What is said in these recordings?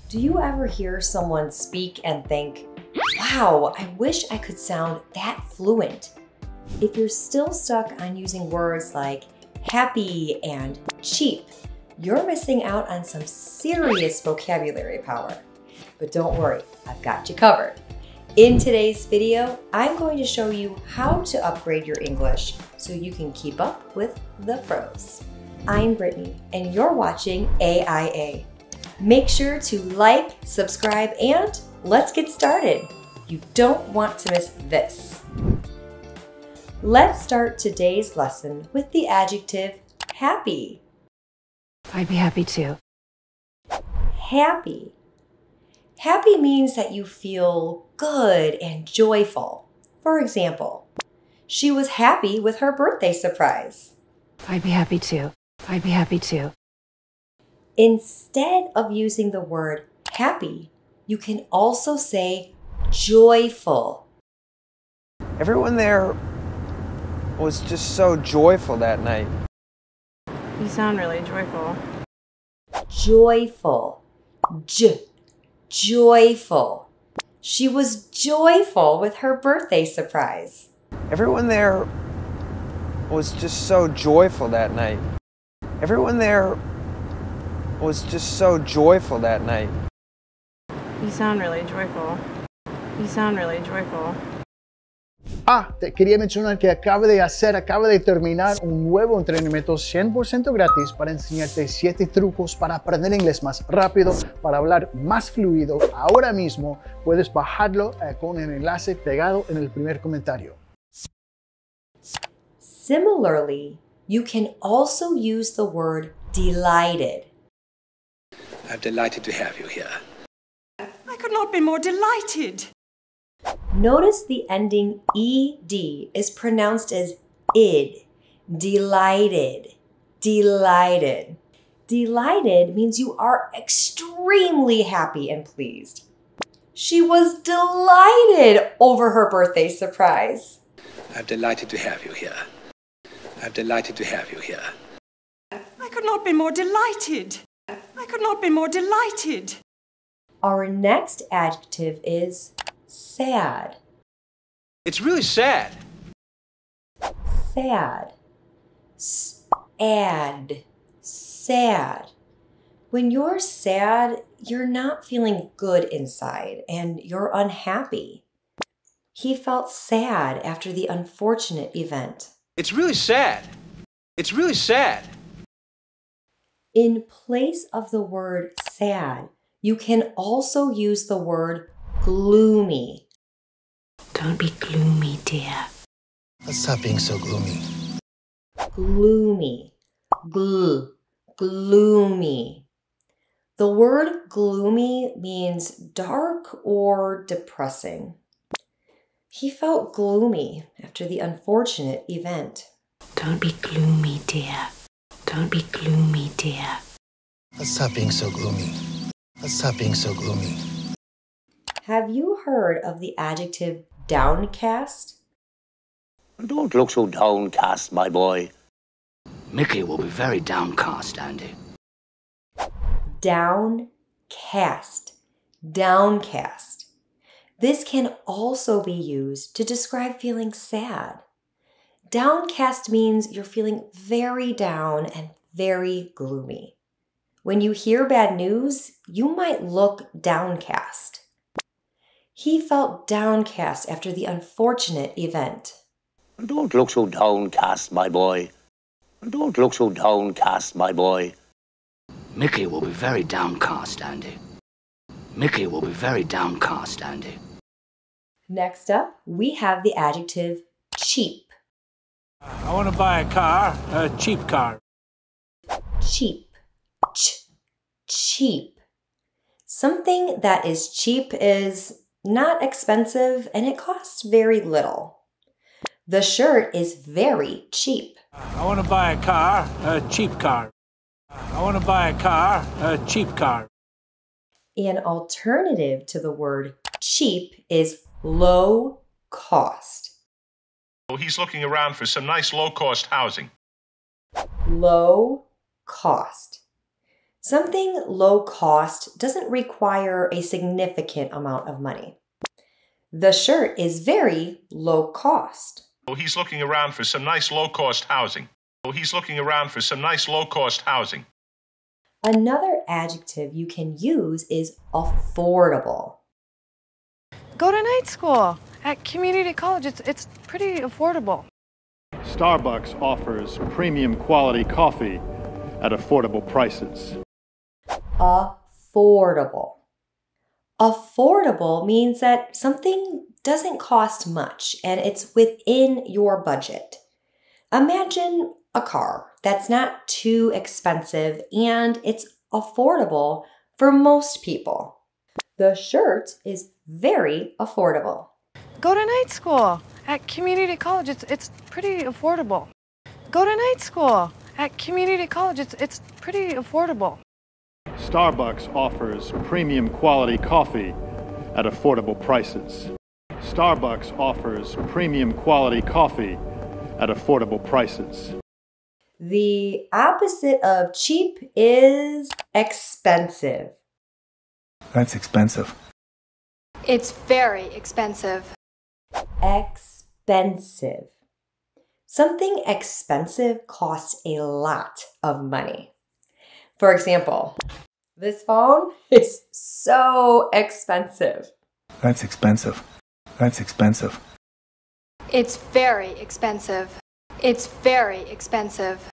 Do you ever hear someone speak and think, wow, I wish I could sound that fluent? If you're still stuck on using words like happy and cheap, you're missing out on some serious vocabulary power. But don't worry, I've got you covered. In today's video, I'm going to show you how to upgrade your English so you can keep up with the pros. I'm Brittany, and you're watching AIA. Make sure to like, subscribe, and let's get started. You don't want to miss this. Let's start today's lesson with the adjective happy. I'd be happy too. Happy. Happy means that you feel good and joyful. For example, she was happy with her birthday surprise. I'd be happy too. I'd be happy too. Instead of using the word happy, you can also say joyful. Everyone there was just so joyful that night. You sound really joyful. Joyful. Joyful. She was joyful with her birthday surprise. Everyone there was just so joyful that night. Everyone there was just so joyful that night. You sound really joyful. You sound really joyful. Te quería mencionar que acabo de terminar un nuevo entrenamiento 100% gratis para enseñarte 7 trucos para aprender inglés más rápido, para hablar más fluido. Ahora mismo puedes bajarlo con el enlace pegado en el primer comentario. Similarly, you can also use the word delighted. I'm delighted to have you here. I could not be more delighted. Notice the ending ed is pronounced as id. Delighted. Delighted. Delighted means you are extremely happy and pleased. She was delighted over her birthday surprise. I'm delighted to have you here. I'm delighted to have you here. I could not be more delighted. I could not be more delighted. Our next adjective is sad. It's really sad. Sad. Sad. Sad. When you're sad, you're not feeling good inside and you're unhappy. He felt sad after the unfortunate event. It's really sad. It's really sad. In place of the word sad, you can also use the word gloomy. Don't be gloomy, dear. Let's stop being so gloomy. Gloomy. Gloomy. The word gloomy means dark or depressing. He felt gloomy after the unfortunate event. Don't be gloomy, dear. Don't be gloomy, dear. Let's stop being so gloomy. Let's stop being so gloomy. Have you heard of the adjective downcast? Don't look so downcast, my boy. Mickey will be very downcast, Andy. Downcast. Downcast. This can also be used to describe feeling sad. Downcast means you're feeling very down and very gloomy. When you hear bad news, you might look downcast. He felt downcast after the unfortunate event. Don't look so downcast, my boy. Don't look so downcast, my boy. Mickey will be very downcast, Andy. Mickey will be very downcast, Andy. Next up, we have the adjective cheap. I want to buy a car, a cheap car. Cheap. Cheap. Something that is cheap is not expensive and it costs very little. The shirt is very cheap. I want to buy a car, a cheap car. I want to buy a car, a cheap car. An alternative to the word cheap is low cost. He's looking around for some nice low-cost housing. Low cost. Something low cost doesn't require a significant amount of money. The shirt is very low cost. He's looking around for some nice low-cost housing. He's looking around for some nice low-cost housing. Another adjective you can use is affordable. Go to night school at community college. It's pretty affordable. Starbucks offers premium quality coffee at affordable prices. Affordable. Affordable means that something doesn't cost much and it's within your budget. Imagine a car that's not too expensive and it's affordable for most people. The shirt is very affordable. Go to night school at community college. It's pretty affordable. Go to night school at community college. It's pretty affordable. Starbucks offers premium quality coffee at affordable prices. Starbucks offers premium quality coffee at affordable prices. The opposite of cheap is expensive. That's expensive. It's very expensive. Expensive. Something expensive costs a lot of money. For example, this phone is so expensive. That's expensive. That's expensive. It's very expensive. It's very expensive.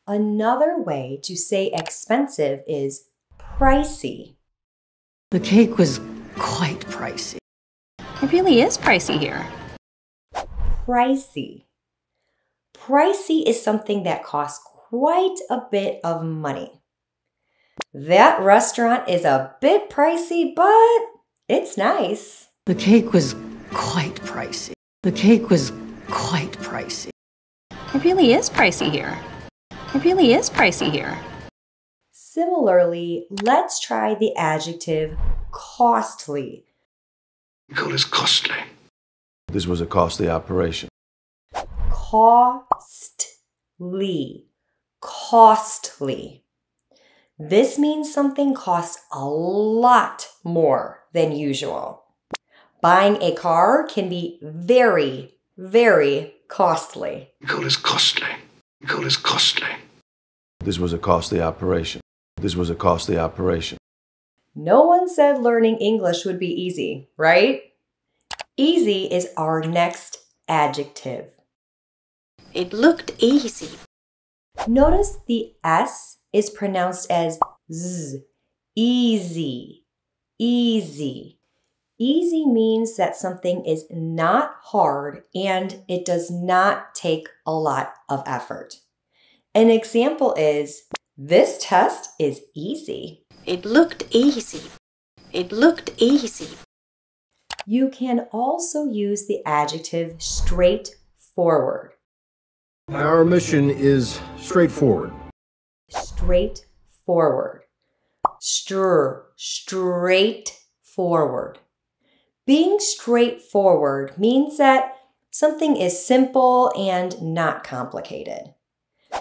Another way to say expensive is pricey. The cake was quite pricey. It really is pricey here. Pricey. Pricey is something that costs quite a bit of money. That restaurant is a bit pricey, but it's nice. The cake was quite pricey. The cake was quite pricey. It really is pricey here. It really is pricey here. Similarly, let's try the adjective costly. We call this costly. This was a costly operation. Costly. Costly. This means something costs a lot more than usual. Buying a car can be very, very costly. We call this costly. We call this costly. This was a costly operation. This was a costly operation. No one said learning English would be easy, right? Easy is our next adjective. It looked easy. Notice the S is pronounced as Z. Easy. Easy. Easy means that something is not hard and it does not take a lot of effort. An example is, this test is easy. It looked easy. It looked easy. You can also use the adjective straightforward. Our mission is straightforward. Straightforward. Straightforward. Being straightforward means that something is simple and not complicated.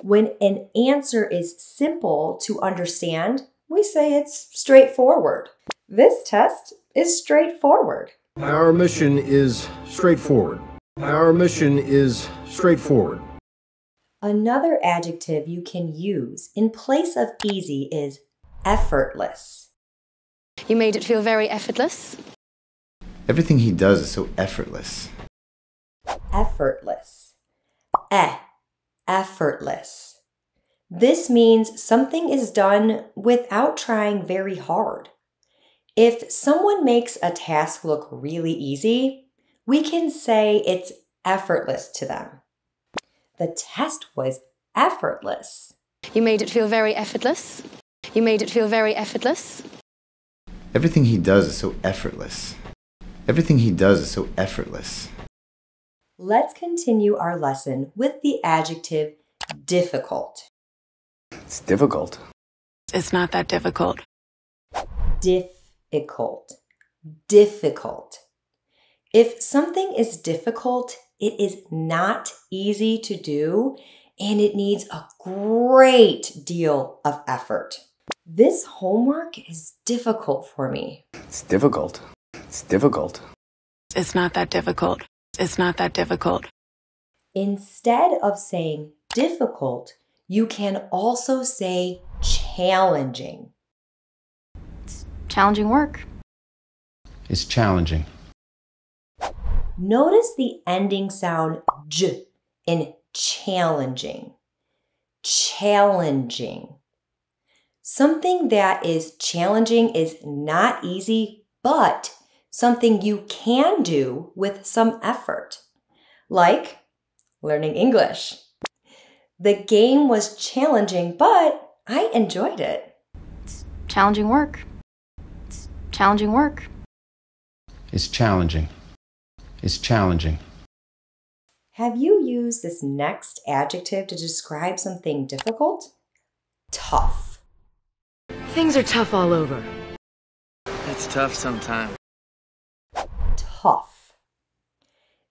When an answer is simple to understand, we say it's straightforward. This test is straightforward. Our mission is straightforward. Our mission is straightforward. Another adjective you can use in place of easy is effortless. You made it feel very effortless. Everything he does is so effortless. Effortless. Effortless. This means something is done without trying very hard. If someone makes a task look really easy, we can say it's effortless to them. The test was effortless. You made it feel very effortless. You made it feel very effortless. Everything he does is so effortless. Everything he does is so effortless. Let's continue our lesson with the adjective difficult. It's difficult. It's not that difficult. Difficult. Difficult. If something is difficult, it is not easy to do and it needs a great deal of effort. This homework is difficult for me. It's difficult. It's difficult. It's not that difficult. It's not that difficult. Instead of saying difficult, you can also say challenging. It's challenging work. It's challenging. Notice the ending sound j in challenging. Challenging. Something that is challenging is not easy, but something you can do with some effort. Like learning English. The game was challenging, but I enjoyed it. It's challenging work. It's challenging work. It's challenging. It's challenging. Have you used this next adjective to describe something difficult? Tough. Things are tough all over. It's tough sometimes. Tough.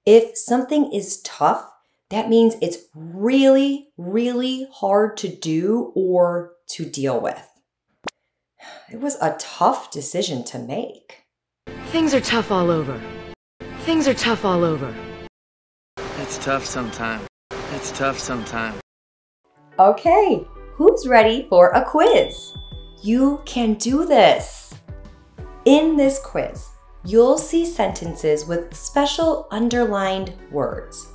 If something is tough, that means it's really, really hard to do or to deal with. It was a tough decision to make. Things are tough all over. Things are tough all over. It's tough sometimes. It's tough sometimes. Okay, who's ready for a quiz? You can do this. In this quiz, you'll see sentences with special underlined words.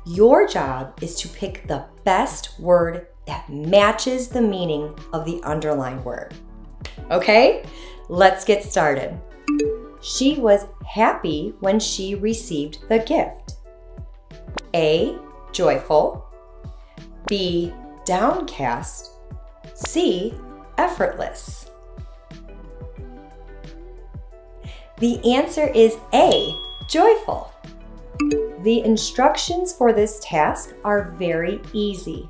Your job is to pick the best word that matches the meaning of the underlined word. Okay, let's get started. She was happy when she received the gift. A, joyful. B, downcast. C, effortless. The answer is A, joyful. The instructions for this task are very easy.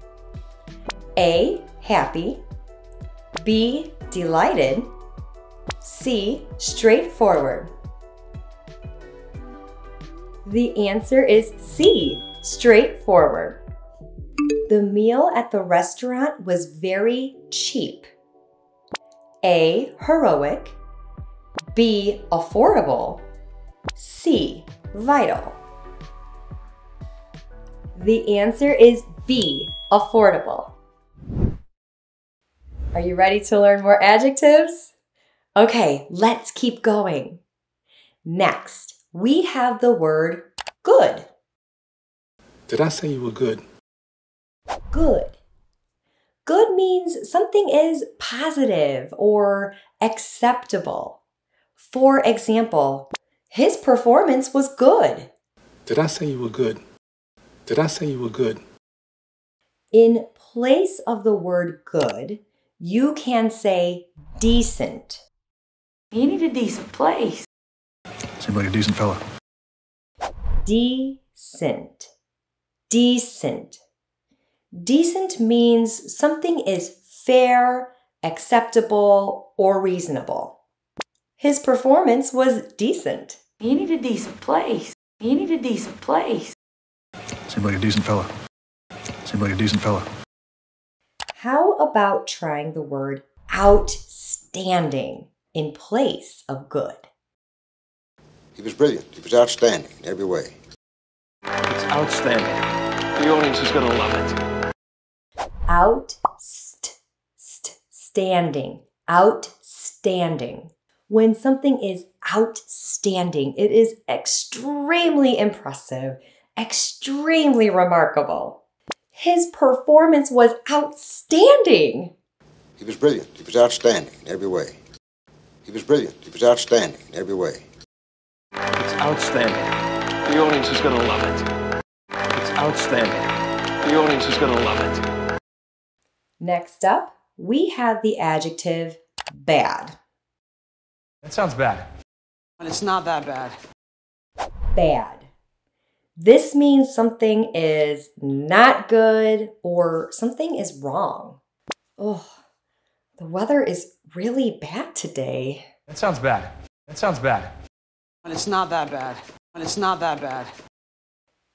A, happy. B, delighted. C, straightforward. The answer is C, straightforward. The meal at the restaurant was very cheap. A, heroic. B, affordable. C, vital. The answer is B, affordable. Are you ready to learn more adjectives? Okay, let's keep going. Next, we have the word good. Did I say you were good? Good. Good means something is positive or acceptable. For example, his performance was good. Did I say you were good? Did I say you were good? In place of the word good, you can say decent. You need a decent place. Seems like a decent fella. Decent. Decent. Decent means something is fair, acceptable, or reasonable. His performance was decent. You need a decent place. You need a decent place. Seems like a decent fella. Seems like a decent fella. How about trying the word outstanding in place of good? He was brilliant. He was outstanding in every way. It's outstanding. The audience is going to love it. Outstanding. Outstanding. When something is outstanding, it is extremely impressive, extremely remarkable. His performance was outstanding. He was brilliant. He was outstanding in every way. He was brilliant. He was outstanding in every way. It's outstanding. The audience is going to love it. It's outstanding. The audience is going to love it. Next up, we have the adjective bad. That sounds bad. And it's not that bad. Bad. This means something is not good or something is wrong. Oh, the weather is really bad today. That sounds bad. That sounds bad. And it's not that bad. And it's not that bad.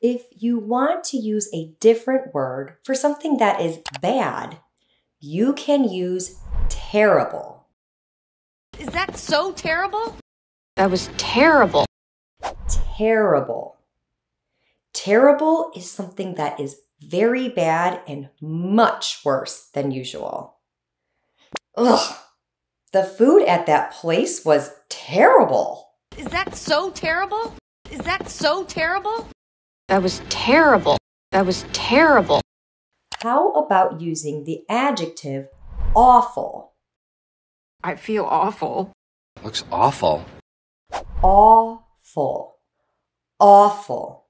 If you want to use a different word for something that is bad, you can use Terrible. Is that so terrible? That was terrible. Terrible. Terrible is something that is very bad and much worse than usual. Ugh, the food at that place was terrible. Is that so terrible? Is that so terrible? That was terrible. That was terrible. How about using the adjective awful? I feel awful. Looks awful. Awful. Awful.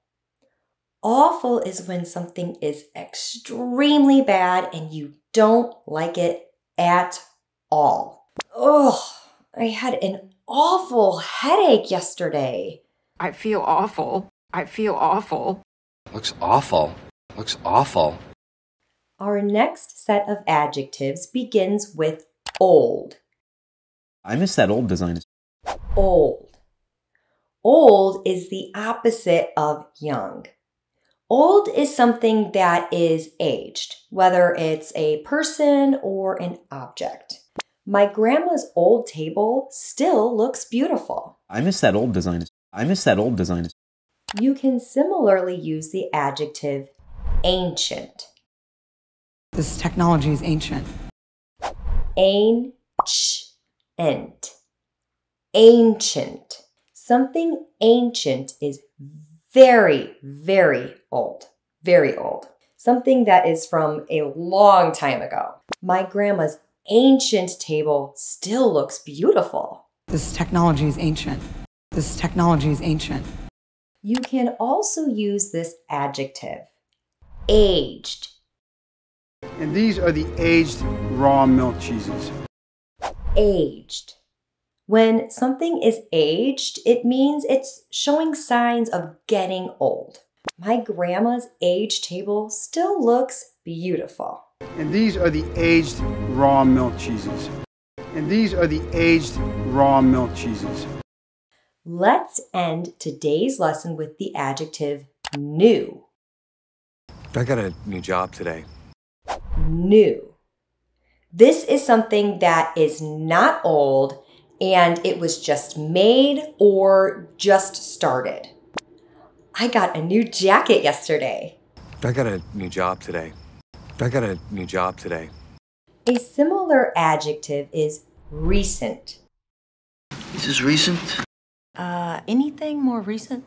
Awful is when something is extremely bad and you don't like it at all. Ugh, I had an awful headache yesterday. I feel awful. I feel awful. Looks awful. Looks awful. Our next set of adjectives begins with old. I miss that old design. Old. Old is the opposite of young. Old is something that is aged, whether it's a person or an object. My grandma's old table still looks beautiful. I miss that old design. I miss that old design. You can similarly use the adjective ancient. This technology is ancient. Ancient. Ancient. Something ancient is very, very old. Very old. Something that is from a long time ago. My grandma's ancient table still looks beautiful. This technology is ancient. This technology is ancient. You can also use this adjective, aged. And these are the aged raw milk cheeses. Aged. When something is aged, it means it's showing signs of getting old. My grandma's age table still looks beautiful. And these are the aged raw milk cheeses. And these are the aged raw milk cheeses. Let's end today's lesson with the adjective new. I got a new job today. New. This is something that is not old and it was just made or just started. I got a new jacket yesterday. I got a new job today. I got a new job today. A similar adjective is recent. This is recent. Anything more recent?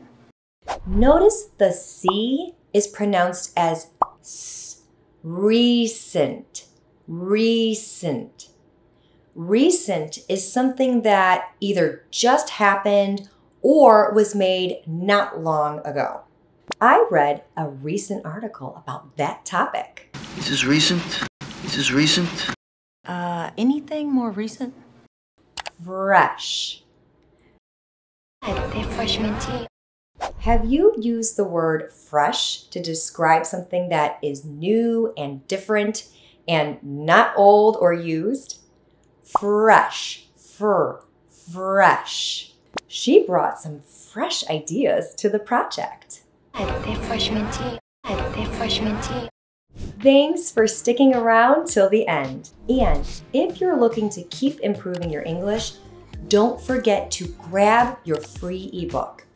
Notice the C is pronounced as S. Recent. Recent. Recent is something that either just happened or was made not long ago. I read a recent article about that topic. This is recent. This is recent. Anything more recent? Fresh. They're fresh minty. Have you used the word fresh to describe something that is new and different and not old or used? Fresh. Fresh. She brought some fresh ideas to the project. They're fresh minty. They're fresh minty. Thanks for sticking around till the end. And if you're looking to keep improving your English, don't forget to grab your free ebook.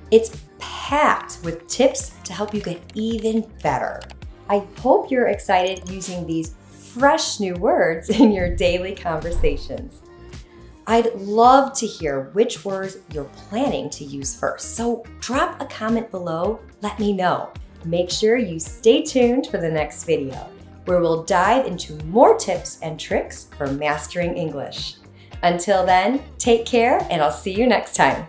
It's packed with tips to help you get even better. I hope you're excited using these fresh new words in your daily conversations. I'd love to hear which words you're planning to use first, so drop a comment below, let me know. Make sure you stay tuned for the next video, where we'll dive into more tips and tricks for mastering English. Until then, take care and I'll see you next time.